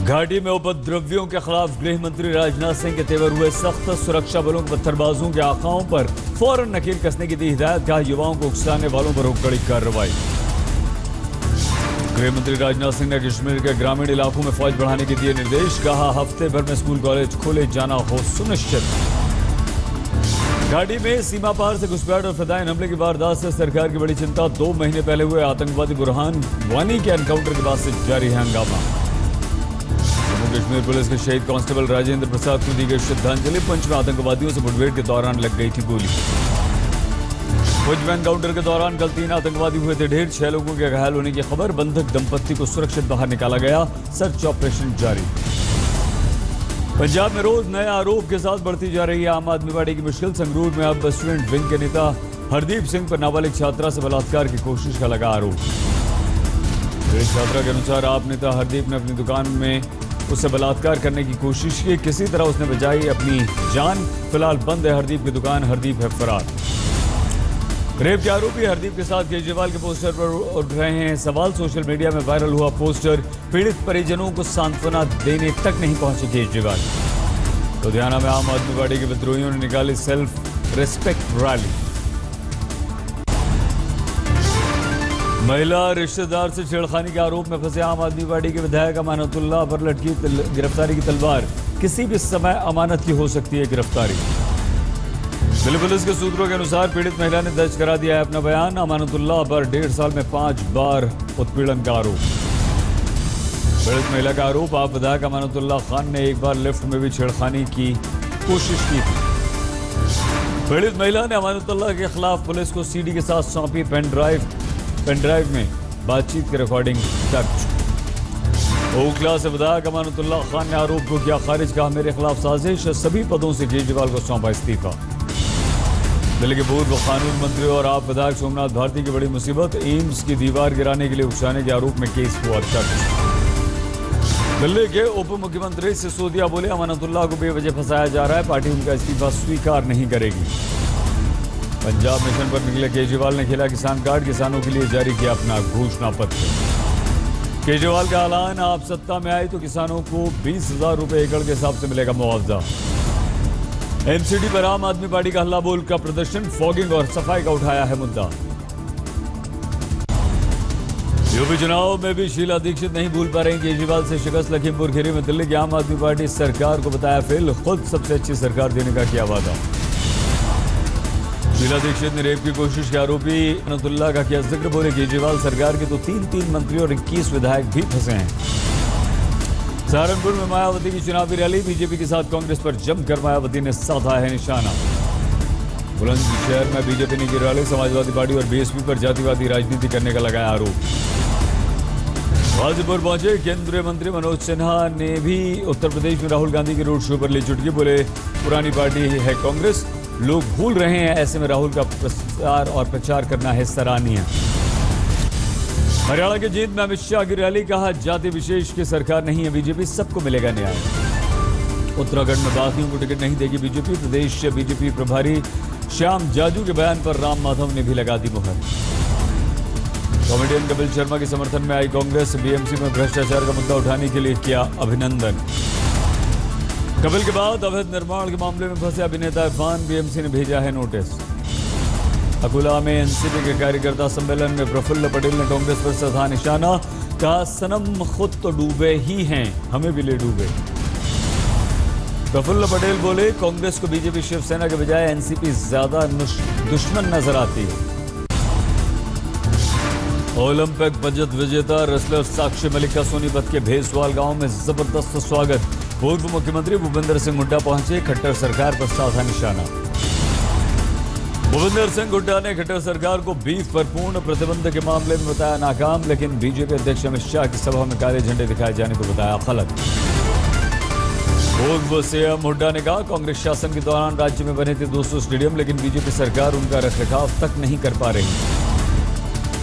घाटी में उपद्रवियों के खिलाफ गृह मंत्री राजनाथ सिंह के तेवर हुए सख्त। सुरक्षा बलों के पत्थरबाजों के आकाओं पर फौरन नकेल कसने की दी हिदायत। कहा युवाओं को उकसाने वालों पर हो कड़ी कार्रवाई। गृह मंत्री राजनाथ सिंह ने कश्मीर के ग्रामीण इलाकों में फौज बढ़ाने के दिए निर्देश। कहा हफ्ते भर में स्कूल कॉलेज खोले जाना हो सुनिश्चित। घाटी में सीमा पार से घुसपैठ और फिदायन हमले की वारदात से सरकार की बड़ी चिंता। 2 महीने पहले हुए आतंकवादी बुरहान वानी के एनकाउंटर के बाद से जारी है हंगामा। जम्मू कश्मीर पुलिस के शहीद कांस्टेबल राजेंद्र प्रसाद को दी गई श्रद्धांजलि। पंच में आतंकवादियों से मुठभेड़ के दौरान लग गई थी गोली। पुंछ में एनकाउंटर के दौरान कल 3 आतंकवादी हुए थे ढेर। 6 लोगों के घायल होने की खबर। बंधक दंपत्ति को सुरक्षित बाहर निकाला गया। सर्च ऑपरेशन जारी। पंजाब में रोज नए आरोप के साथ बढ़ती जा रही है आम आदमी पार्टी की मुश्किल। संगरूर में अब स्टूडेंट विंग के नेता हरदीप सिंह पर नाबालिग छात्रा से बलात्कार की कोशिश का लगा आरोप। छात्रा के अनुसार आप नेता हरदीप ने अपनी दुकान में उससे बलात्कार करने की कोशिश की। किसी तरह उसने बचाई अपनी जान। फिलहाल बंद है हरदीप की दुकान। हरदीप है फरार। रेप के आरोपी हरदीप के साथ केजरीवाल के पोस्टर पर उठ रहे हैं सवाल। सोशल मीडिया में वायरल हुआ पोस्टर। पीड़ित परिजनों को सांत्वना देने तक नहीं पहुंचे केजरीवाल। लुधियाना में आम आदमी पार्टी के विद्रोहियों ने निकाली सेल्फ रिस्पेक्ट रैली। महिला रिश्तेदार से छेड़खानी के आरोप में फंसे आम आदमी पार्टी के विधायक अमानतुल्लाह पर लटकी गिरफ्तारी की तलवार। किसी भी समय अमानत की हो सकती है गिरफ्तारी। दिल्ली पुलिस के सूत्रों के अनुसार पीड़ित महिला ने दर्ज करा दिया है अपना बयान। अमानतुल्लाह पर 1.5 साल में 5 बार उत्पीड़न का आरोप। पीड़ित महिला का आरोप आप विधायक अमानतुल्लाह खान ने एक बार लिफ्ट में भी छेड़खानी की कोशिश की थी। पीड़ित महिला ने अमानतुल्लाह के खिलाफ पुलिस को सीडी के साथ सौंपी पेन ड्राइव में बातचीत की रिकॉर्डिंग दर्ज। ओखला से विधायक अमानतुल्लाह खान ने आरोप को किया खारिज। कहा मेरे खिलाफ साजिश। सभी पदों से केजरीवाल को सौंपा इस्तीफा। दिल्ली के पूर्व कानून मंत्री और आप विधायक सोमनाथ भारती की बड़ी मुसीबत। एम्स की दीवार गिराने के लिए उकसाने के आरोप में केस हुआ दर्ज। दिल्ली के उप मुख्यमंत्री सिसोदिया बोले अमानतुल्लाह को बेवजह फंसाया जा रहा है। पार्टी उनका इस्तीफा स्वीकार नहीं करेगी। पंजाब मिशन पर निकले केजरीवाल ने खेला किसान कार्ड। किसानों के लिए जारी किया अपना घोषणा पत्र। केजरीवाल का ऐलान आप सत्ता में आए तो किसानों को 20,000 रुपए एकड़ के हिसाब से मिलेगा मुआवजा। एमसीडी पर आम आदमी पार्टी का हल्ला बोल का प्रदर्शन। फॉगिंग और सफाई का उठाया है मुद्दा। यूपी चुनाव में भी शीला दीक्षित नहीं भूल पा रही केजरीवाल से शिकस्त। लखीमपुर खीरी में दिल्ली की आम आदमी पार्टी सरकार को बताया फेल। खुद सबसे अच्छी सरकार देने का किया वादा। शीला दीक्षित ने रेप की कोशिश के आरोपी अमानतुल्लाह का किया जिक्र। बोले केजरीवाल सरकार के तो 3 मंत्री और 21 विधायक भी फंसे हैं। सहारनपुर में मायावती की चुनावी रैली। बीजेपी के साथ कांग्रेस पर जमकर मायावती ने साधा है निशाना। बुलंदशहर में बीजेपी ने की रैली। समाजवादी पार्टी और बीएसपी पर जातिवादी राजनीति करने का लगाया आरोप। गाजीपुर पहुंचे केंद्रीय मंत्री मनोज सिन्हा ने भी उत्तर प्रदेश में राहुल गांधी के रोड शो पर ली चुटकी। बोले पुरानी पार्टी है कांग्रेस। लोग भूल रहे हैं। ऐसे में राहुल का प्रचार और प्रचार करना है सराहनीय। हरियाणा के जींद में अमित शाह की रैली। कहा जाति विशेष की सरकार नहीं है बीजेपी। सबको मिलेगा न्याय। उत्तराखंड में बागियों को टिकट नहीं देगी बीजेपी। प्रदेश बीजेपी प्रभारी श्याम जाजू के बयान पर राम माधव ने भी लगा दी मुहर। कॉमेडियन कपिल शर्मा के समर्थन में आई कांग्रेस। बीएमसी में भ्रष्टाचार का मुद्दा उठाने के लिए किया अभिनंदन। कपिल के बाद अवैध निर्माण के मामले में फंसे अभिनेता इरफान। बीएमसी ने भेजा है नोटिस। अकोला में एनसीपी के कार्यकर्ता सम्मेलन में प्रफुल्ल पटेल ने कांग्रेस पर साधा निशाना। कहा सनम खुद तो डूबे ही हैं, हमें भी ले डूबे। प्रफुल्ल पटेल बोले कांग्रेस को बीजेपी शिवसेना के बजाय एनसीपी ज्यादा दुश्मन नजर आती है। ओलंपिक बचत विजेता रेसलर साक्षी मलिक का सोनीपत के भेसवाल गांव में जबरदस्त स्वागत। पूर्व मुख्यमंत्री भूपेंद्र सिंह हुड्डा पहुंचे। खट्टर सरकार पर साधा निशाना। भूपेंद्र सिंह हुड्डा ने खट्टर सरकार को बीफ पर पूर्ण प्रतिबंध के मामले में बताया नाकाम। लेकिन बीजेपी अध्यक्ष अमित शाह की सभा में काले झंडे दिखाए जाने को बताया गलत। पूर्व सीएम हुड्डा ने कहा कांग्रेस शासन के दौरान राज्य में बने थे 200 स्टेडियम। लेकिन बीजेपी सरकार उनका रखरखाव तक नहीं कर पा रही।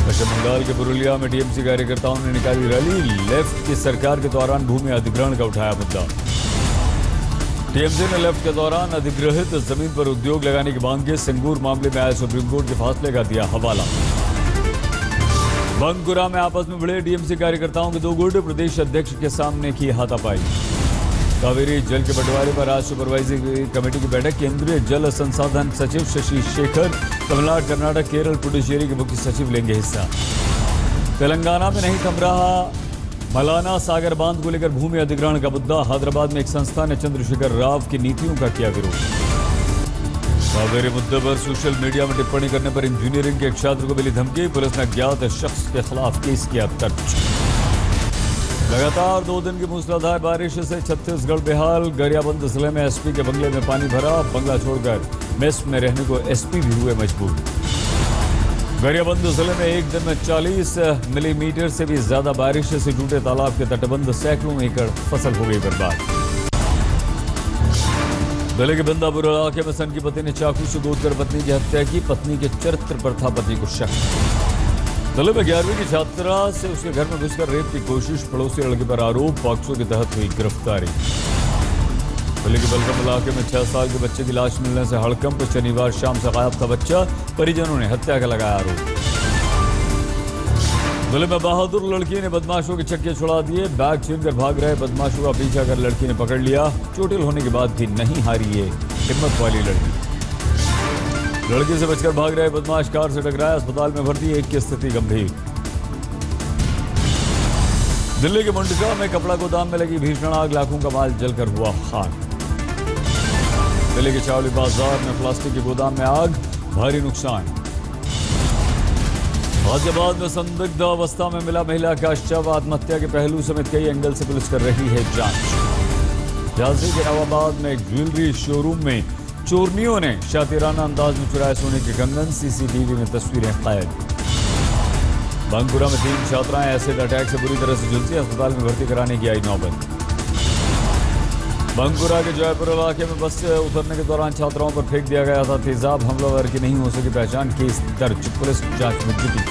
पश्चिम बंगाल के पुरुलिया में टीएमसी कार्यकर्ताओं ने निकाली रैली। लेफ्ट की सरकार के दौरान भूमि अधिग्रहण का उठाया मुद्दा। टीएमसी ने लेफ्ट के दौरान अधिग्रहित जमीन पर उद्योग लगाने की मांग की। सिंगूर मामले में आए सुप्रीम कोर्ट के फैसले का दिया हवाला। बंकुरा में आपस में भिड़े टीएमसी कार्यकर्ताओं के दो गुट, प्रदेश अध्यक्ष के सामने की हाथापाई। कावेरी जल के बंटवारे पर आज सुपरवाइजरी कमेटी की बैठक, केंद्रीय जल संसाधन सचिव शशि शेखर, तमिलनाडु, कर्नाटक, केरल, पुडुचेरी के मुख्य सचिव लेंगे हिस्सा। तेलंगाना में नहीं थम रहा मलाना सागर बांध को लेकर भूमि अधिग्रहण का मुद्दा, हैदराबाद में एक संस्था ने चंद्रशेखर राव की नीतियों का किया विरोध। कावेरी मुद्दे पर सोशल मीडिया में टिप्पणी करने पर इंजीनियरिंग के एक छात्र को मिली धमकी, पुलिस ने अज्ञात शख्स के खिलाफ केस किया दर्ज। लगातार 2 दिन की मूसलाधार बारिश से छत्तीसगढ़ बेहाल, गरियाबंद जिले में एसपी के बंगले में पानी भरा, बंगला छोड़कर मेस में रहने को एसपी भी हुए मजबूर। गरियाबंद जिले में एक दिन में 40 मिलीमीटर से भी ज्यादा बारिश से टूटे तालाब के तटबंध, सैकड़ों एकड़ फसल हो गई बर्बाद। जिले के बिंदापुर इलाके में सन की पति ने चाकू से गोदकर पत्नी की हत्या की, पत्नी के चरित्र पर था पति को शक। जिले में 11वीं की छात्रा से उसके घर में घुसकर रेप की कोशिश, पड़ोसी लड़के पर आरोप, पॉक्सो के तहत हुई गिरफ्तारी। जिले के बलगम इलाके में 6 साल के बच्चे की लाश मिलने से हड़कंप, शनिवार शाम से गायब था बच्चा, परिजनों ने हत्या का लगाया आरोप। जिले में बहादुर लड़की ने बदमाशों के चक्के छुड़ा दिए, बैग छीनकर भाग रहे बदमाशों का पीछा कर लड़की ने पकड़ लिया, चोटिल होने के बाद भी नहीं हारी ये हिम्मत वाली लड़की। लड़की से बचकर भाग रहे बदमाश कार से टकराया, अस्पताल में भर्ती, एक की स्थिति गंभीर। दिल्ली के मुंडका में कपड़ा गोदाम में लगी भीषण आग, लाखों का माल जलकर हुआ खाक। दिल्ली के चावली बाजार में प्लास्टिक के गोदाम में आग, भारी नुकसान। गाजियाबाद में संदिग्ध अवस्था में मिला महिला का शव, आत्महत्या के पहलू समेत कई एंगल से पुलिस कर रही है जांच। झांसी के नवाबाद में एक ज्वेलरी शोरूम में चोरनियों ने शातिराना अंदाज में चुराए सोने के कंगन, सीसीटीवी में तस्वीरें कैद। बंकुरा में 3 छात्राएं एसिड अटैक से बुरी तरह से झुलसी, अस्पताल में भर्ती कराने की आई नौबत। बंकुरा के जयपुर इलाके में बस से उतरने के दौरान छात्राओं पर फेंक दिया गया था तेजाब, हमलावर की नहीं हो सकी पहचान, केस दर्ज, पुलिस जांच में जुटी।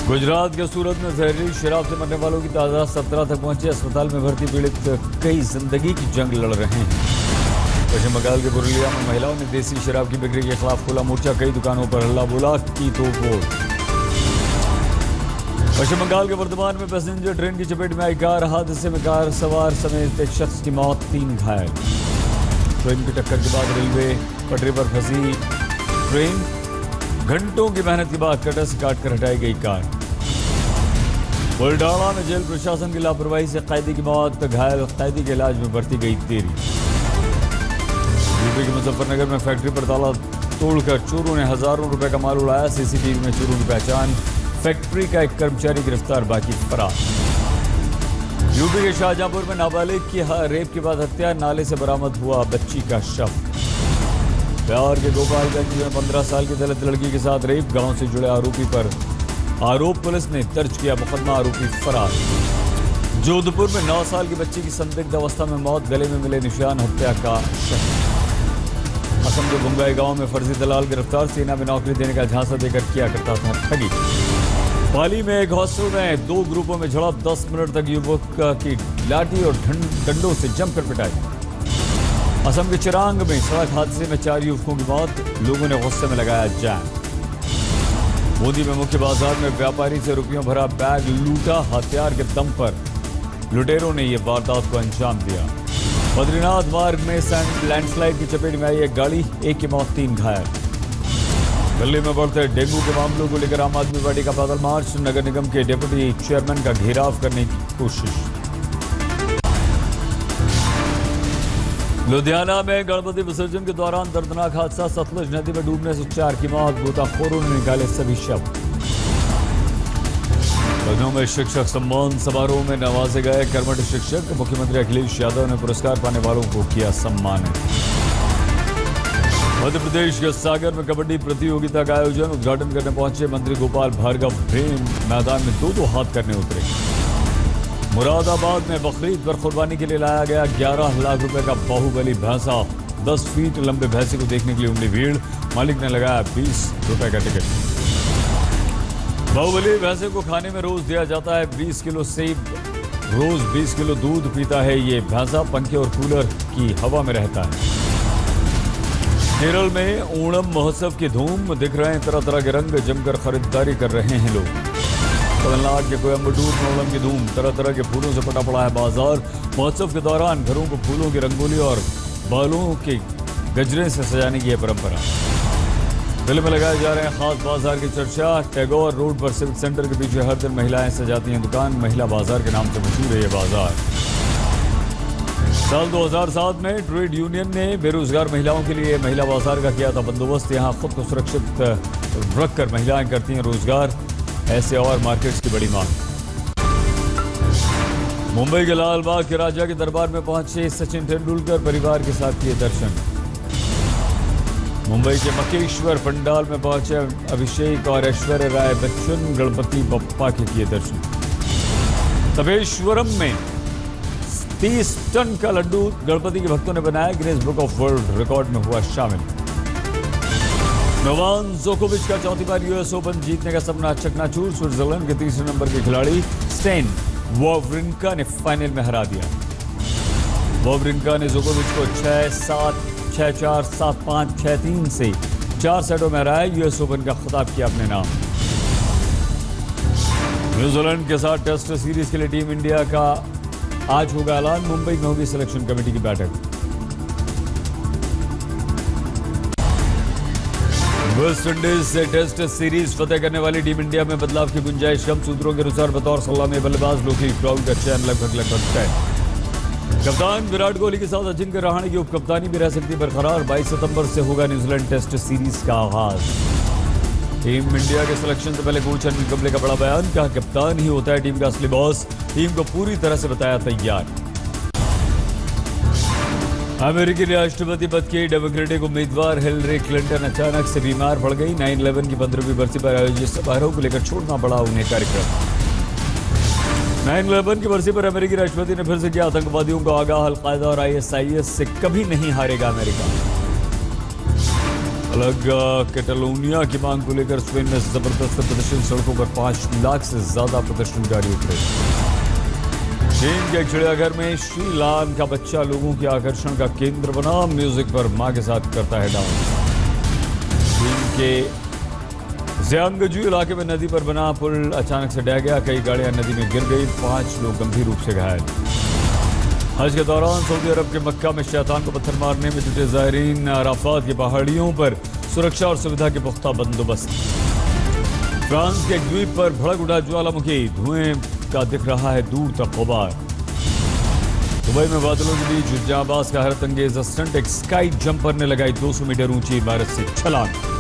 गुजरात के सूरत में जहरीली शराब से मरने वालों की तादाद 17 तक पहुंची, अस्पताल में भर्ती पीड़ित कई जिंदगी की जंग लड़ रहे हैं। पश्चिम बंगाल के पुरुलिया में महिलाओं ने देसी शराब की बिक्री के खिलाफ खोला मोर्चा, कई दुकानों पर हल्ला बोला, की तोड़फोड़। पश्चिम बंगाल के वर्धमान में पैसेंजर ट्रेन की चपेट में आई कार, हादसे में कार सवार समेत एक शख्स की मौत, 3 घायल। ट्रेन की टक्कर के बाद रेलवे पटरी पर फंसी ट्रेन, घंटों की मेहनत के बाद कटर से काटकर हटाई गई कार। बुलडाना में जेल प्रशासन की लापरवाही से कैदी की मौत, घायल कैदी के इलाज में भर्ती गई देरी। यूपी के मुजफ्फरनगर में फैक्ट्री पर ताला तोड़कर चोरों ने हजारों रुपए का माल उड़ाया, सीसीटीवी में चोरों की पहचान, फैक्ट्री का एक कर्मचारी गिरफ्तार, बाकी फरार। यूपी के शाहजहांपुर में नाबालिग की रेप के बाद हत्या, नाले से बरामद हुआ बच्ची का शव। बिहार के गोपालगंज में 15 साल की दलित लड़की के साथ रेप, गांव से जुड़े आरोपी पर आरोप, पुलिस ने दर्ज किया मुकदमा, आरोपी फरार। जोधपुर में 9 साल की बच्ची की संदिग्ध अवस्था में मौत, गले में मिले निशान, हत्या का शक। असम के बुंगाई गांव में फर्जी दलाल गिरफ्तार, सेना में नौकरी देने का झांसा देकर किया करता था ठगी। पाली में एक हॉस्टल में 2 ग्रुपों में झड़प, 10 मिनट तक युवक की लाठी और डंडों से जमकर पिटाई। असम के चिरांग में सड़क हादसे में 4 युवकों की मौत, लोगों ने गुस्से में लगाया जाम। बूंदी में मुख्य बाजार में व्यापारी से रुपयों भरा बैग लूटा, हथियार के दम पर लुटेरों ने यह वारदात को अंजाम दिया। बद्रीनाथ मार्ग में लैंडस्लाइड की चपेट में आई एक गाड़ी, 1 की मौत, 3 घायल। दिल्ली में बढ़ते डेंगू के मामलों को लेकर आम आदमी पार्टी का पैदल मार्च, नगर निगम के डिप्टी चेयरमैन का घेराव करने की कोशिश। लुधियाना में गणपति विसर्जन के दौरान दर्दनाक हादसा, सतलुज नदी में डूबने से 4 की मौत, गोताखोरों ने निकाले सभी शव। लखनऊ में शिक्षक सम्मान समारोह में नवाजे गए कर्मठ शिक्षक, मुख्यमंत्री अखिलेश यादव ने पुरस्कार पाने वालों को किया सम्मानित। मध्य प्रदेश के सागर में कबड्डी प्रतियोगिता का आयोजन, उद्घाटन करने पहुंचे मंत्री गोपाल भार्गव, प्रेम मैदान में 2-2 हाथ करने उतरे। मुरादाबाद में बकरीद पर कुर्बानी के लिए लाया गया 11 लाख रुपए का बाहुबली भैंसा, 10 फीट लंबे भैंसे को देखने के लिए उमड़ी भीड़, मालिक ने लगाया 20 रुपए का टिकट। बाहुबली भैंसे को खाने में रोज दिया जाता है 20 किलो सेब, रोज 20 किलो दूध पीता है ये भैंसा, पंखे और कूलर की हवा में रहता है। केरल में ओणम महोत्सव की धूम, दिख रहे हैं तरह तरह के रंग, जमकर खरीदारी कर रहे हैं लोग। तमिलनाडु के कोयम्बटूर में ओणम की धूम, तरह तरह के फूलों से पटा पड़ा है बाजार। महोत्सव के दौरान घरों को फूलों की रंगोली और बालों के गजरे से सजाने की परंपरा। दिल्ली में लगाए जा रहे हैं खास बाजार की चर्चा। टैगोर रोड पर सिविक सेंटर के पीछे हर दिन महिलाएं सजाती हैं दुकान। महिला बाजार के नाम से मशहूर है ये बाजार। साल 2007 में ट्रेड यूनियन ने बेरोजगार महिलाओं के लिए महिला बाजार का किया था बंदोबस्त। यहाँ खुद को सुरक्षित रखकर महिलाएं करती हैं रोजगार। ऐसे और मार्केट्स की बड़ी मांग। मुंबई के लाल बाग के राजा के दरबार में पहुंचे सचिन तेंदुलकर, परिवार के साथ किए दर्शन। मुंबई के मकेश्वर पंडाल में पहुंचे अभिषेक और ऐश्वर्या राय बच्चन, गणपति बप्पा के किए दर्शन। तपेश्वरम में 30 टन का लड्डू गणपति के भक्तों ने बनाया, Guinness book of world record में हुआ शामिल। नोवाक जोकोविच का चौथी बार यूएस ओपन जीतने का सपना चकनाचूर। स्विट्जरलैंड के तीसरे नंबर के खिलाड़ी स्टेन वॉवरिंका ने फाइनल में हरा दिया। वॉवरिंका ने जोकोविच को 6-7, 6-4, 7-5, 6-3 से 4 सेटों में हराया। यूएस ओपन का खिताब किया अपने नाम। न्यूजीलैंड के साथ टेस्ट सीरीज के लिए टीम इंडिया का आज होगा ऐलान। मुंबई में होगी सिलेक्शन कमेटी की बैठक। वेस्ट इंडीज से टेस्ट सीरीज फतेह करने वाली टीम इंडिया में बदलाव की गुंजाइश कम। सूत्रों के अनुसार बतौर सलामी बल्लेबाज लोकेश राहुल का चयन लगभग तय। कप्तान विराट कोहली के साथ अजिंक्य रहाणे की उपकप्तानी भी रह सकती बरकरार। 22 सितंबर से होगा न्यूजीलैंड टेस्ट सीरीज का आगाज। टीम इंडिया के सिलेक्शन से पहले कोच अनिल कुंबले का बड़ा बयान, कहा कप्तान ही होता है टीम का असली बॉस। टीम को पूरी तरह से बताया तैयार। अमेरिकी राष्ट्रपति पद की डेमोक्रेटिक उम्मीदवार हिलरी क्लिंटन अचानक से बीमार पड़ गई। 9/11 की 15वीं बरसी पर आयोजित समारोह को लेकर छोड़ना पड़ा उन्हें कार्यक्रम। 9/11 की बरसी पर अमेरिकी राष्ट्रपति ने फिर से किया आतंकवादियों को आगाह। अल-कायदा और ISIS से कभी नहीं हारेगा अमेरिका। अलग कैटालोनिया की मांग को लेकर स्पेन में जबरदस्त प्रदर्शन। सड़कों पर 5 लाख से ज्यादा प्रदर्शनकारी उतरे। चीन के चिड़ियाघर में श्रीलान का बच्चा लोगों के आकर्षण का केंद्र बना। म्यूजिक पर मां के साथ करता है डांस। चीन के जियांगजू इलाके में नदी पर बना पुल अचानक से ढह गया। कई गाड़ियां नदी में गिर गई। 5 लोग गंभीर रूप से घायल। हज के दौरान सऊदी अरब के मक्का में शैतान को पत्थर मारने में जुटे ज़ायरीन। अराफात की पहाड़ियों पर सुरक्षा और सुविधा के पुख्ता बंदोबस्त। फ्रांस के एक द्वीप पर भड़क उठा ज्वालामुखी। धुएं का दिख रहा है दूर तक गुबार। दुबई में बादलों के बीच जहां अब्बास का हैरत अंगेज स्टंट, एक स्काई जंपर ने लगाई 200 मीटर ऊंची इमारत से छलांग।